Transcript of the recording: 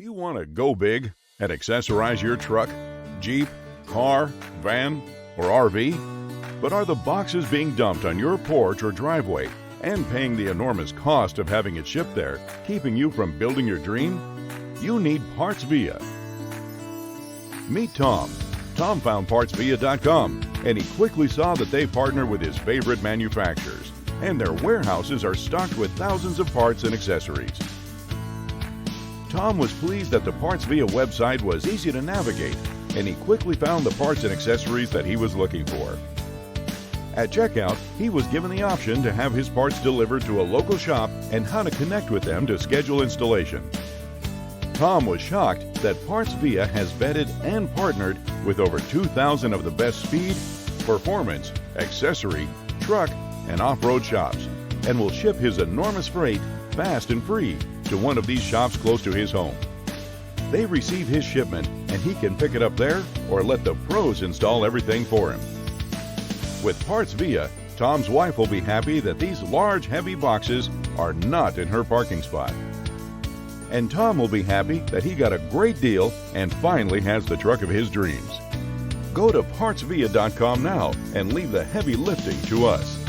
you want to go big and accessorize your truck, Jeep, car, van, or RV? But are the boxes being dumped on your porch or driveway and paying the enormous cost of having it shipped there keeping you from building your dream? You need Parts Via. Meet Tom. Tom found PartsVia.com, and he quickly saw that they partner with his favorite manufacturers, and their warehouses are stocked with thousands of parts and accessories. Tom was pleased that the Parts Via website was easy to navigate, and he quickly found the parts and accessories that he was looking for. At checkout, he was given the option to have his parts delivered to a local shop and how to connect with them to schedule installation. Tom was shocked that Parts Via has vetted and partnered with over 2,000 of the best speed, performance, accessory, truck, and off-road shops, and will ship his enormous freight fast and free to one of these shops close to his home. They receive his shipment and he can pick it up there or let the pros install everything for him. With Parts Via, Tom's wife will be happy that these large, heavy boxes are not in her parking spot. And Tom will be happy that he got a great deal and finally has the truck of his dreams. Go to PartsVia.com now and leave the heavy lifting to us.